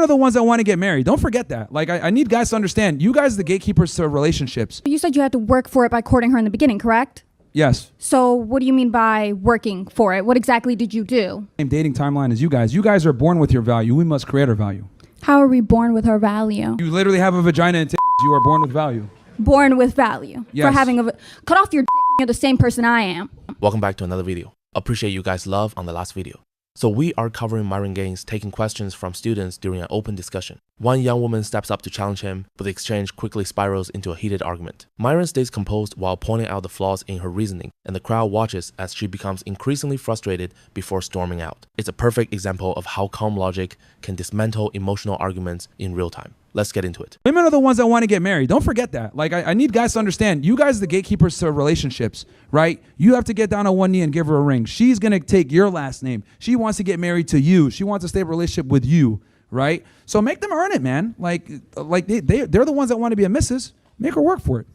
are the ones that want to get married. Don't forget that. Like, I need guys to understand. You guys are the gatekeepers to relationships. You said you had to work for it by courting her in the beginning, correct? Yes. So what do you mean by working for it? What exactly did you do? Same dating timeline as you guys. You guys are born with your value. We must create our value. How are we born with our value? You literally have a vagina and titties. You are born with value. Born with value. Yes. For having cut off your dick, you're the same person I am. Welcome back to another video. Appreciate you guys' love on the last video. So we are covering Myron Gaines taking questions from students during an open discussion. One young woman steps up to challenge him, but the exchange quickly spirals into a heated argument. Myron stays composed while pointing out the flaws in her reasoning, and the crowd watches as she becomes increasingly frustrated before storming out. It's a perfect example of how calm logic can dismantle emotional arguments in real time. Let's get into it. Women are the ones that want to get married. Don't forget that. Like, I need guys to understand. You guys are the gatekeepers to relationships, right? You have to get down on one knee and give her a ring. She's going to take your last name. She wants to get married to you. She wants to stay in a relationship with you, right? So make them earn it, man. Like they're the ones that want to be a missus. Make her work for it.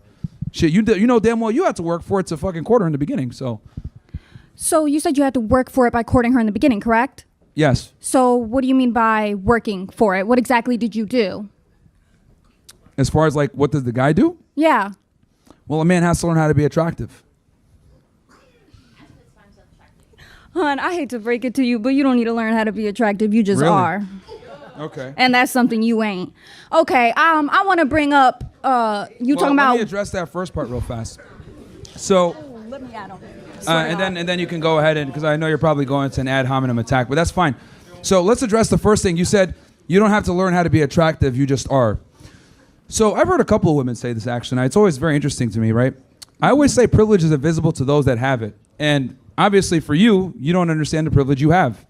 Shit, you know damn well you have to work for it to fucking court her in the beginning, so. So you said you had to work for it by courting her in the beginning, correct? Yes. So what do you mean by working for it? What exactly did you do? As far as like, what does the guy do? Yeah. Well, a man has to learn how to be attractive. Hon, I hate to break it to you, but you don't need to learn how to be attractive. You just Really? are. Okay. And that's something you ain't. Okay, I want to bring up, talking about... Let me address that first part real fast. So... let me add on. And then you can go ahead and, because I know you're probably going to an ad hominem attack, but that's fine. So let's address the first thing. You said you don't have to learn how to be attractive, you just are. So I've heard a couple of women say this actually, and it's always very interesting to me, right? I always say privilege is invisible to those that have it. And obviously for you, you don't understand the privilege you have.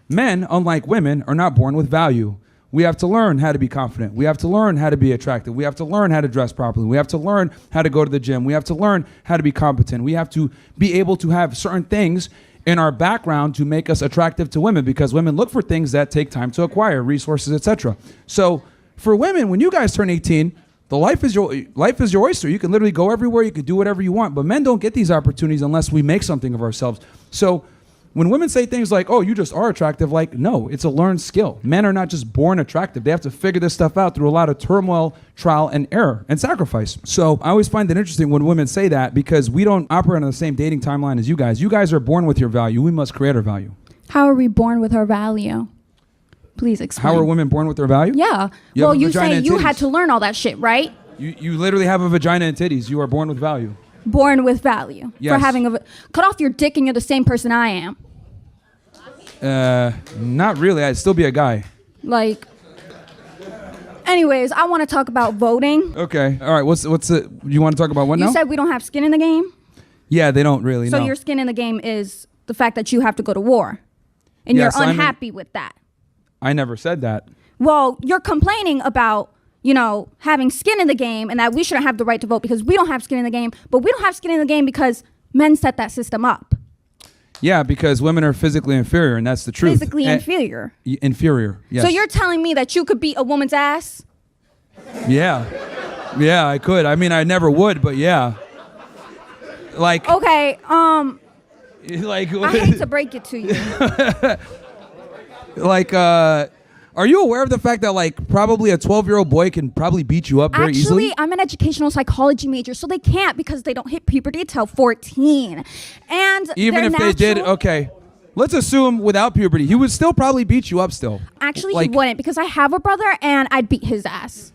Men, unlike women, are not born with value. We have to learn how to be confident. We have to learn how to be attractive. We have to learn how to dress properly. We have to learn how to go to the gym. We have to learn how to be competent. We have to be able to have certain things in our background to make us attractive to women, because women look for things that take time to acquire, resources, etc. So for women, when you guys turn 18, the life is your oyster. You can literally go everywhere. You can do whatever you want. But men don't get these opportunities unless we make something of ourselves. So when women say things like, oh, you just are attractive, like, no, it's a learned skill. Men are not just born attractive. They have to figure this stuff out through a lot of turmoil, trial, and error, and sacrifice. So I always find it interesting when women say that, because we don't operate on the same dating timeline as you guys. You guys are born with your value. We must create our value. How are we born with our value? Please explain. How are women born with their value? Yeah. Well, you say you had to learn all that shit, right? You literally have a vagina and titties. You are born with value. Born with value. Yes. For having cut off your dick and you're the same person I am. Not really. I'd still be a guy. Like, anyways, I want to talk about voting. Okay. All right. What's it? You want to talk about what now? You said we don't have skin in the game? Yeah, they don't really. So no. your skin in the game is the fact that you have to go to war. And Yes, you're unhappy with that. I never said that. Well, you're complaining about, having skin in the game and that we shouldn't have the right to vote because we don't have skin in the game. But we don't have skin in the game because men set that system up. Yeah, because women are physically inferior, and that's the truth. Physically inferior. Inferior, yes. So you're telling me that you could beat a woman's ass? Yeah. Yeah, I could. I mean, I never would, but yeah. Like. Okay, Like. I hate to break it to you. Like, are you aware of the fact that, like, probably a 12-year-old boy can probably beat you up very easily? Actually, I'm an educational psychology major, so they can't because they don't hit puberty until 14. And even if they did, okay. Let's assume without puberty, he would still probably beat you up still. Actually, like, he wouldn't, because I have a brother and I'd beat his ass.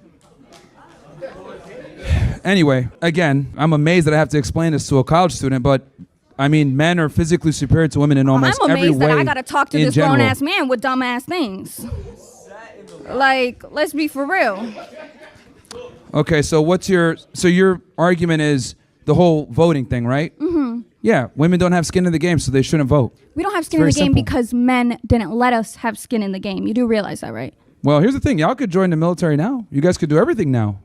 Anyway, again, I'm amazed that I have to explain this to a college student, but I mean, men are physically superior to women in almost every way. I'm amazed that I gotta talk to this general. grown-ass man with dumb-ass things. Like, let's be for real. Okay, so your argument is the whole voting thing, right? Mm-hmm. Yeah, women don't have skin in the game, so they shouldn't vote. We don't have skin in the game because men didn't let us have skin in the game. You do realize that, right? Well, here's the thing. Y'all could join the military now. You guys could do everything now.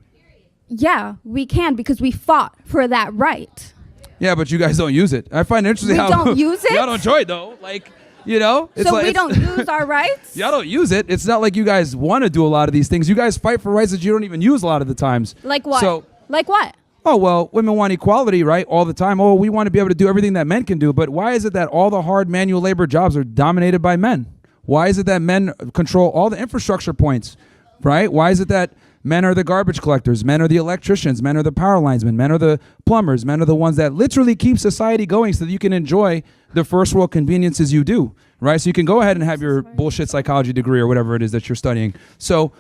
Yeah, we can because we fought for that right. Yeah, but you guys don't use it. I find it interesting how... We don't use it? Y'all don't join, though. Like, it's so like, we don't use our rights? Y'all don't use it. It's not like you guys want to do a lot of these things. You guys fight for rights that you don't even use a lot of the times. Like what? Like what? Oh, well, women want equality, right? All the time. Oh, we want to be able to do everything that men can do. But why is it that all the hard manual labor jobs are dominated by men? Why is it that men control all the infrastructure points, right? Why is it that men are the garbage collectors, men are the electricians, men are the power linesmen, men are the plumbers, men are the ones that literally keep society going so that you can enjoy the first world conveniences you do, right? So you can go ahead and have your bullshit psychology degree or whatever it is that you're studying. So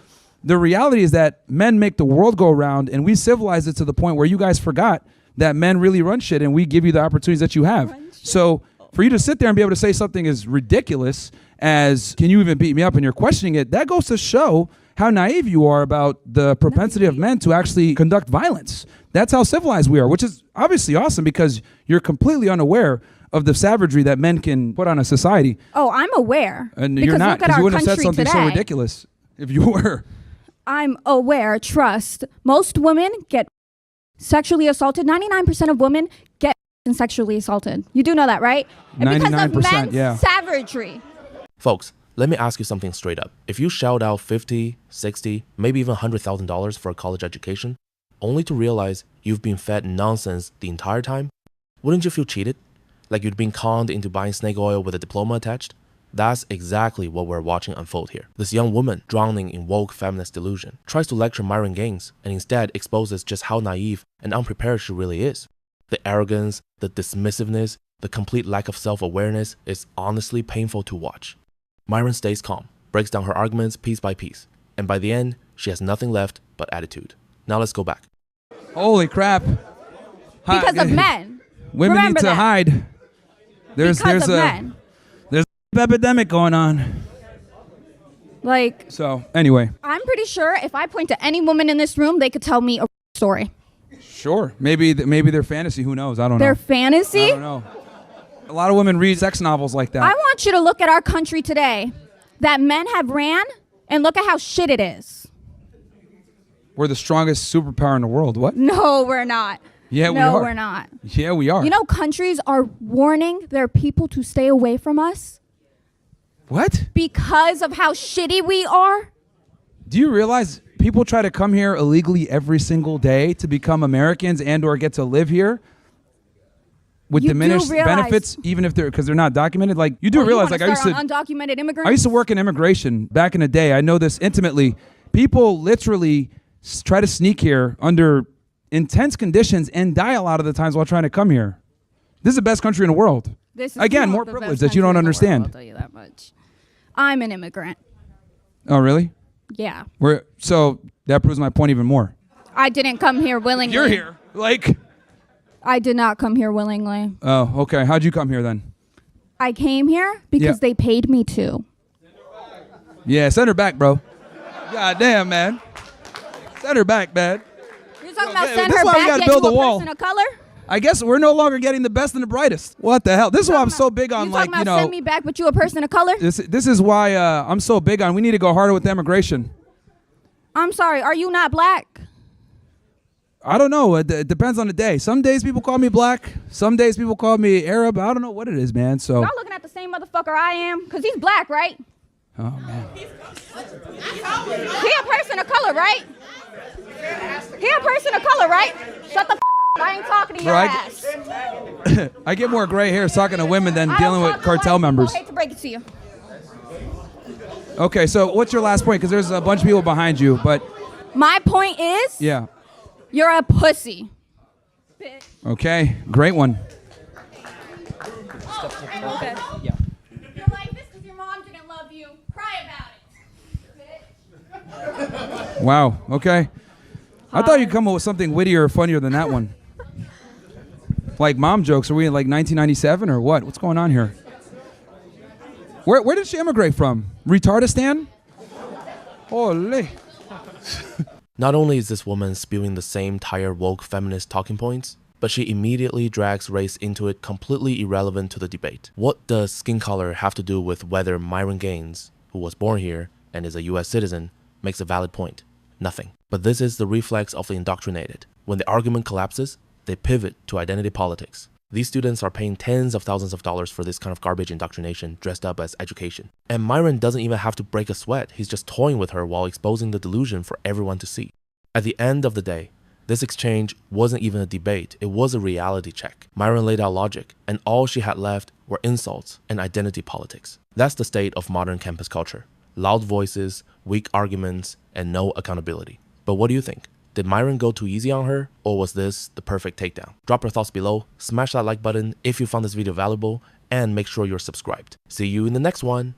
the reality is that men make the world go around, and we civilized it to the point where you guys forgot that men really run shit, and we give you the opportunities that you have. So for you to sit there and be able to say something as ridiculous as, can you even beat me up, and you're questioning it, that goes to show how naive you are about the propensity of men to actually conduct violence. That's how civilized we are, which is obviously awesome because you're completely unaware of the savagery that men can put on a society. Oh, I'm aware. And because you're not, look at because you our wouldn't have said country something today. so ridiculous if you were. I'm aware, trust. Most women get sexually assaulted. 99% of women get sexually assaulted. You do know that, right? And because of 99%, men's yeah. savagery. Folks, let me ask you something straight up. If you shelled out $50, $60, maybe even $100,000 for a college education, only to realize you've been fed nonsense the entire time, wouldn't you feel cheated? Like you'd been conned into buying snake oil with a diploma attached? That's exactly what we're watching unfold here. This young woman, drowning in woke feminist delusion, tries to lecture Myron Gaines and instead exposes just how naive and unprepared she really is. The arrogance, the dismissiveness, the complete lack of self-awareness is honestly painful to watch. Myron stays calm, breaks down her arguments piece by piece, and by the end, she has nothing left but attitude. Now let's go back. Holy crap. Because of men. Women Remember need to that. hide. There's Because of a men. epidemic going on. Like, So anyway, I'm pretty sure if I point to any woman in this room, they could tell me a story. sure. Maybe their fantasy. Who knows? I don't know. Their fantasy? I don't know. A lot of women read sex novels like that. I want you to look at our country today that men have ran and look at how shit it is. We're the strongest superpower in the world. What? No, we're not. Yeah, we No, are. we're not. Yeah, we are. You know, countries are warning their people to stay away from us What? because of how shitty we are. Do you realize people try to come here illegally every single day to become Americans and or get to live here with You do diminished realize- benefits, even if because they're not documented? Like, you do Oh, you realize, wanna like, start on undocumented immigrants? I used to work in immigration back in the day. I know this intimately. People literally try to sneak here under intense conditions and die a lot of the times while trying to come here. This is the best country in the world. This is Again, not more the privilege best that you don't country in the world, understand. I'll tell you that much. I'm an immigrant. Oh, really? Yeah. So that proves my point even more. I didn't come here willingly. You're here. Like, I did not come here willingly. oh, okay. How'd you come here then? I came here because they paid me to. Yeah, send her back, bro. God damn, man. Send her back, man. You're talking about yeah, send this her is why we back, gotta get build you a a wall. person of color? I guess we're no longer getting the best and the brightest. What the hell? This is why I'm so big on, You like, talking you about know, send me back, but you a person of color? this is why I'm so big on, we need to go harder with immigration. I'm sorry, are you not black? I don't know. It depends on the day. Some days people call me black. Some days people call me Arab. I don't know what it is, man. So. Y'all looking at the same motherfucker I am? Because he's black, right? Oh, man. He a person of color, right? He a person of color, right? Shut the f*** up. I ain't talking to your ass. I get more gray hairs talking to women than I dealing don't with talk to cartel white people. members. I hate to break it to you. Okay, so what's your last point? Because there's a bunch of people behind you, but My point is, yeah. you're a pussy. Bitch. Okay, great one. Okay. Yeah. You're like this because your mom didn't love you. Cry about it. Bitch. Wow, okay. I thought you'd come up with something wittier or funnier than that one. Like mom jokes. Are we in like 1997 or what? What's going on here? Where did she immigrate from? Retardistan? Holy. Not only is this woman spewing the same tired woke feminist talking points, but she immediately drags race into it, completely irrelevant to the debate. What does skin color have to do with whether Myron Gaines, who was born here and is a US citizen, makes a valid point? Nothing. But this is the reflex of the indoctrinated. When the argument collapses, they pivot to identity politics. These students are paying tens of thousands of dollars for this kind of garbage indoctrination dressed up as education. And Myron doesn't even have to break a sweat. He's just toying with her while exposing the delusion for everyone to see. At the end of the day, this exchange wasn't even a debate, it was a reality check. Myron laid out logic, and all she had left were insults and identity politics. That's the state of modern campus culture. Loud voices, weak arguments, and no accountability. But what do you think? Did Myron go too easy on her, or was this the perfect takedown? Drop your thoughts below, smash that like button if you found this video valuable, and make sure you're subscribed. See you in the next one!